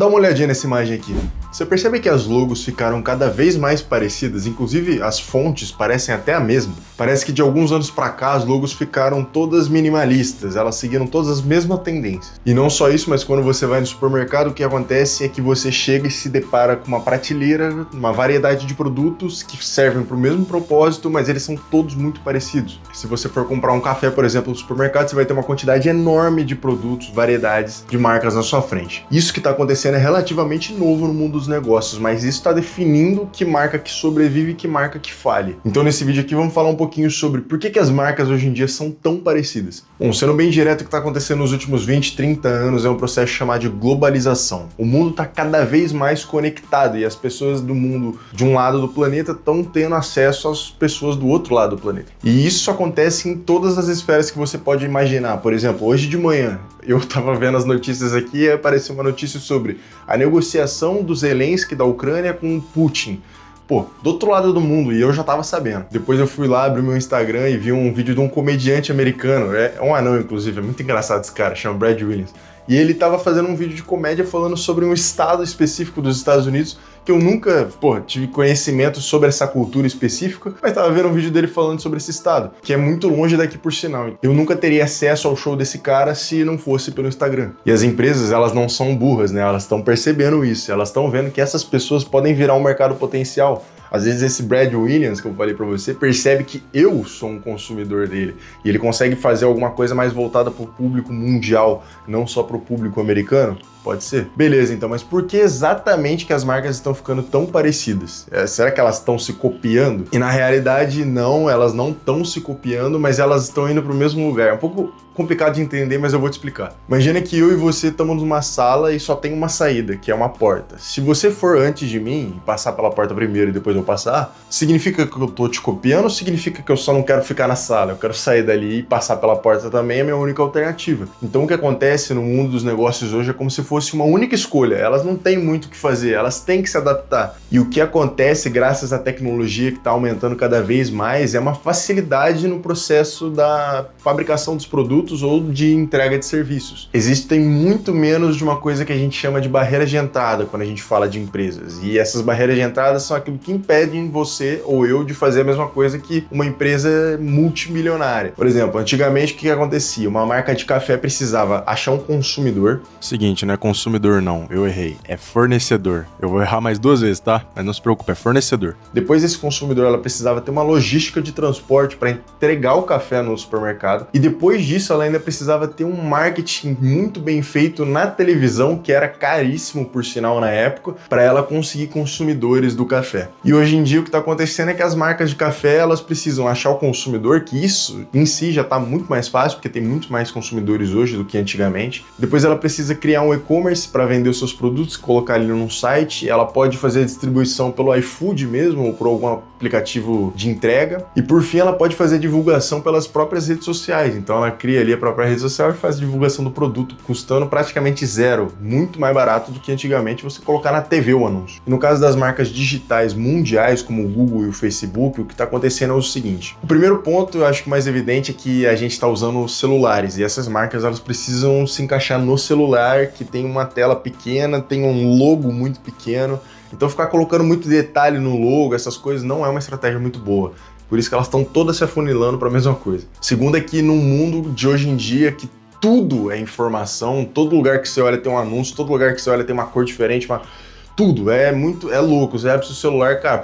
Dá uma olhadinha nessa imagem aqui. Você percebe que as logos ficaram cada vez mais parecidas, inclusive as fontes parecem até a mesma. Parece que de alguns anos pra cá as logos ficaram todas minimalistas, elas seguiram todas as mesmas tendências. E não só isso, mas quando você vai no supermercado, o que acontece é que você chega e se depara com uma prateleira, uma variedade de produtos que servem para o mesmo propósito, mas eles são todos muito parecidos. Se você for comprar um café, por exemplo, no supermercado, você vai ter uma quantidade enorme de produtos, variedades de marcas na sua frente. Isso que está acontecendo é relativamente novo no mundo dos negócios, mas isso está definindo que marca que sobrevive e que marca que falha. Então nesse vídeo aqui vamos falar um pouquinho sobre por que as marcas hoje em dia são tão parecidas. Bom, sendo bem direto, o que está acontecendo nos últimos 20, 30 anos é um processo chamado de globalização. O mundo está cada vez mais conectado e as pessoas do mundo de um lado do planeta estão tendo acesso às pessoas do outro lado do planeta. E isso acontece em todas as esferas que você pode imaginar. Por exemplo, hoje de manhã eu estava vendo as notícias aqui e apareceu uma notícia sobre a negociação do Zelensky da Ucrânia com o Putin. Pô, do outro lado do mundo, e eu já tava sabendo. Depois eu fui lá, abri meu Instagram e vi um vídeo de um comediante americano, é um anão inclusive, é muito engraçado esse cara, chama Brad Williams. E ele tava fazendo um vídeo de comédia falando sobre um estado específico dos Estados Unidos, que eu nunca, tive conhecimento sobre essa cultura específica, mas tava vendo um vídeo dele falando sobre esse estado, que é muito longe daqui por sinal. Eu nunca teria acesso ao show desse cara se não fosse pelo Instagram. E as empresas, elas não são burras, né? Elas estão percebendo isso, elas estão vendo que essas pessoas podem virar um mercado potencial. Às vezes esse Brad Williams, que eu falei pra você, percebe que eu sou um consumidor dele e ele consegue fazer alguma coisa mais voltada pro público mundial, não só pro público americano. Pode ser? Beleza, então, mas por que exatamente que as marcas estão ficando tão parecidas? Será que elas estão se copiando? E na realidade, não, elas não estão se copiando, mas elas estão indo para o mesmo lugar. É um pouco complicado de entender, mas eu vou te explicar. Imagina que eu e você estamos numa sala e só tem uma saída, que é uma porta. Se você for antes de mim, passar pela porta primeiro e depois eu passar, significa que eu tô te copiando ou significa que eu só não quero ficar na sala? Eu quero sair dali e passar pela porta também, é a minha única alternativa. Então o que acontece no mundo dos negócios hoje é como se fosse uma única escolha, elas não têm muito o que fazer, elas têm que se adaptar. E o que acontece graças à tecnologia que está aumentando cada vez mais é uma facilidade no processo da fabricação dos produtos ou de entrega de serviços. Existem muito menos de uma coisa que a gente chama de barreira de entrada quando a gente fala de empresas. E essas barreiras de entrada são aquilo que impedem você ou eu de fazer a mesma coisa que uma empresa multimilionária. Por exemplo, antigamente o que acontecia? Uma marca de café precisava achar um consumidor. Seguinte, não é consumidor não, eu errei. É fornecedor. Eu vou errar mais 2 vezes, tá? Mas não se preocupe, é fornecedor. Depois desse consumidor, ela precisava ter uma logística de transporte para entregar o café no supermercado. E depois disso, ela ainda precisava ter um marketing muito bem feito na televisão, que era caríssimo, por sinal, na época, para ela conseguir consumidores do café. E hoje em dia, o que está acontecendo é que as marcas de café, elas precisam achar o consumidor, que isso em si já está muito mais fácil, porque tem muito mais consumidores hoje do que antigamente. Depois ela precisa criar um e-commerce para vender os seus produtos, colocar ele num site, ela pode fazer a distribuição pelo iFood mesmo, ou por algum aplicativo de entrega, e por fim ela pode fazer divulgação pelas próprias redes sociais, então ela cria ali a própria rede social e faz divulgação do produto, custando praticamente zero, muito mais barato do que antigamente você colocar na TV o anúncio. E no caso das marcas digitais mundiais, como o Google e o Facebook, o que está acontecendo é o seguinte: o primeiro ponto, eu acho que o mais evidente, é que a gente está usando celulares, e essas marcas elas precisam se encaixar no celular, que tem uma tela pequena, tem um logo muito pequeno, então ficar colocando muito detalhe no logo, essas coisas, não é uma estratégia muito boa. Por isso que elas estão todas se afunilando para a mesma coisa. Segundo é que no mundo de hoje em dia, que tudo é informação, todo lugar que você olha tem um anúncio, todo lugar que você olha tem uma cor diferente, tudo, é louco. Você abre seu celular, cara,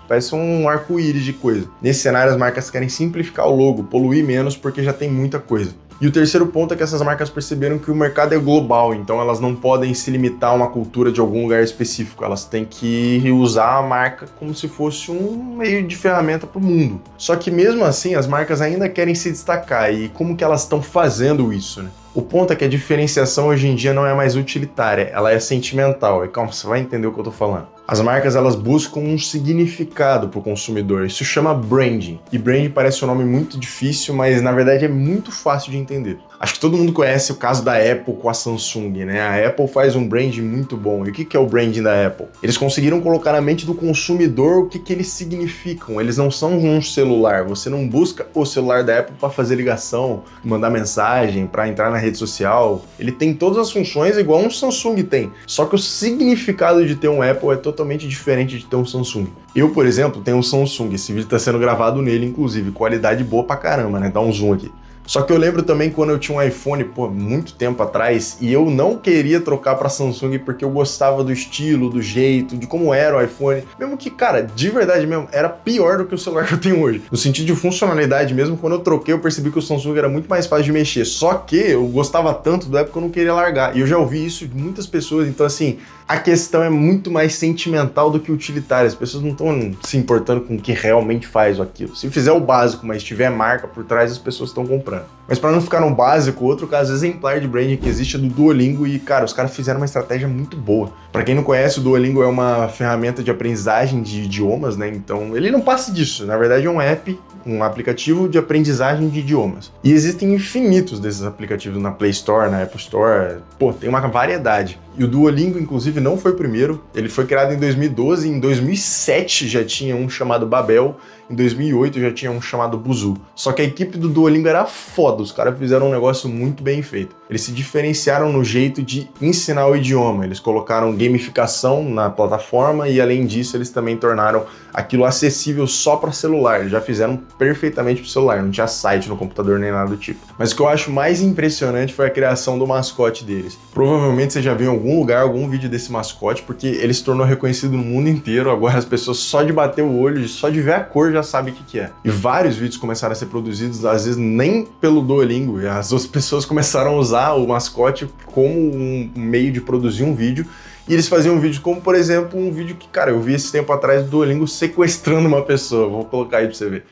parece um arco-íris de coisa. Nesse cenário, as marcas querem simplificar o logo, poluir menos, porque já tem muita coisa. E o terceiro ponto é que essas marcas perceberam que o mercado é global, então elas não podem se limitar a uma cultura de algum lugar específico, elas têm que usar a marca como se fosse um meio de ferramenta para o mundo. Só que mesmo assim, as marcas ainda querem se destacar, e como que elas estão fazendo isso, né? O ponto é que a diferenciação hoje em dia não é mais utilitária, ela é sentimental. E calma, você vai entender o que eu tô falando. As marcas, elas buscam um significado para o consumidor, isso chama branding. E branding parece um nome muito difícil, mas na verdade é muito fácil de entender. Acho que todo mundo conhece o caso da Apple com a Samsung, né? A Apple faz um branding muito bom. E o que é o branding da Apple? Eles conseguiram colocar na mente do consumidor o que eles significam. Eles não são um celular. Você não busca o celular da Apple para fazer ligação, mandar mensagem, para entrar na rede social. Ele tem todas as funções igual um Samsung tem. Só que o significado de ter um Apple é totalmente diferente de ter um Samsung. Eu, por exemplo, tenho um Samsung. Esse vídeo está sendo gravado nele, inclusive. Qualidade boa pra caramba, né? Dá um zoom aqui. Só que eu lembro também quando eu tinha um iPhone, muito tempo atrás, e eu não queria trocar para Samsung porque eu gostava do estilo, do jeito, de como era o iPhone. Mesmo que, cara, de verdade mesmo, era pior do que o celular que eu tenho hoje. No sentido de funcionalidade mesmo, quando eu troquei, eu percebi que o Samsung era muito mais fácil de mexer. Só que eu gostava tanto do Apple que eu não queria largar. E eu já ouvi isso de muitas pessoas, então assim, a questão é muito mais sentimental do que utilitária. As pessoas não estão se importando com o que realmente faz aquilo. Se fizer o básico, mas tiver marca por trás, as pessoas estão comprando. Mas para não ficar no básico, outro caso exemplar de branding que existe é do Duolingo e, cara, os caras fizeram uma estratégia muito boa. Para quem não conhece, o Duolingo é uma ferramenta de aprendizagem de idiomas, né? Então, ele não passa disso. Na verdade, é um app, um aplicativo de aprendizagem de idiomas. E existem infinitos desses aplicativos na Play Store, na Apple Store. Pô, tem uma variedade. E o Duolingo, inclusive, não foi o primeiro. Ele foi criado em 2012, em 2007 já tinha um chamado Babel, em 2008 já tinha um chamado Busuu. Só que a equipe do Duolingo era foda, os caras fizeram um negócio muito bem feito. Eles se diferenciaram no jeito de ensinar o idioma, eles colocaram gamificação na plataforma e, além disso, eles também tornaram aquilo acessível só para celular. Eles já fizeram perfeitamente para o celular, não tinha site no computador nem nada do tipo. Mas o que eu acho mais impressionante foi a criação do mascote deles. Provavelmente você já viu em algum lugar, algum vídeo desse mascote, porque ele se tornou reconhecido no mundo inteiro. Agora as pessoas só de bater o olho, só de ver a cor já sabem o que é. E vários vídeos começaram a ser produzidos, às vezes nem pelo Duolingo, e as outras pessoas começaram a usar o mascote como um meio de produzir um vídeo. E eles faziam um vídeo como, por exemplo, um vídeo que, cara, eu vi esse tempo atrás do Duolingo sequestrando uma pessoa. Vou colocar aí pra você ver.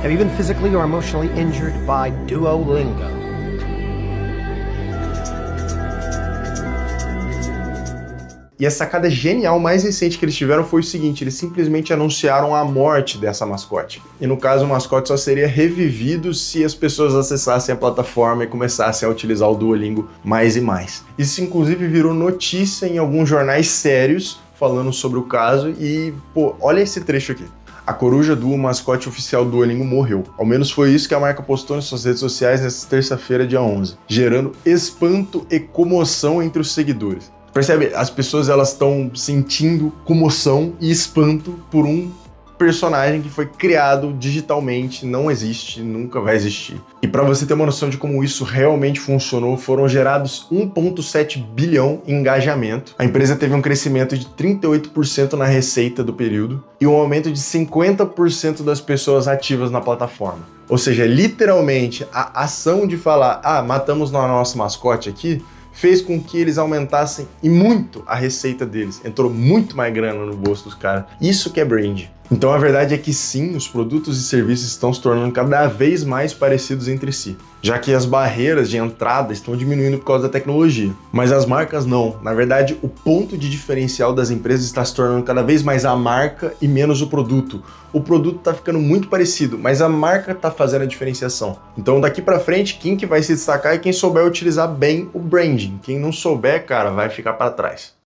Have you been physically or emotionally injured by Duolingo? E a sacada genial mais recente que eles tiveram foi o seguinte, eles simplesmente anunciaram a morte dessa mascote. E no caso, o mascote só seria revivido se as pessoas acessassem a plataforma e começassem a utilizar o Duolingo mais e mais. Isso inclusive virou notícia em alguns jornais sérios falando sobre o caso e, pô, olha esse trecho aqui. A coruja Duo, mascote oficial do Duolingo, morreu. Ao menos foi isso que a marca postou nas suas redes sociais nesta terça-feira, dia 11, gerando espanto e comoção entre os seguidores. Percebe? As pessoas elas estão sentindo comoção e espanto por um personagem que foi criado digitalmente, não existe, nunca vai existir. E para você ter uma noção de como isso realmente funcionou, foram gerados 1,7 bilhão em engajamento. A empresa teve um crescimento de 38% na receita do período e um aumento de 50% das pessoas ativas na plataforma. Ou seja, literalmente, a ação de falar, matamos no nosso mascote aqui, fez com que eles aumentassem e muito a receita deles. Entrou muito mais grana no bolso dos caras. Isso que é brand. Então a verdade é que sim, os produtos e serviços estão se tornando cada vez mais parecidos entre si, já que as barreiras de entrada estão diminuindo por causa da tecnologia. Mas as marcas não. Na verdade, o ponto de diferencial das empresas está se tornando cada vez mais a marca e menos o produto. O produto está ficando muito parecido, mas a marca está fazendo a diferenciação. Então daqui para frente, quem que vai se destacar é quem souber utilizar bem o branding. Quem não souber, cara, vai ficar para trás.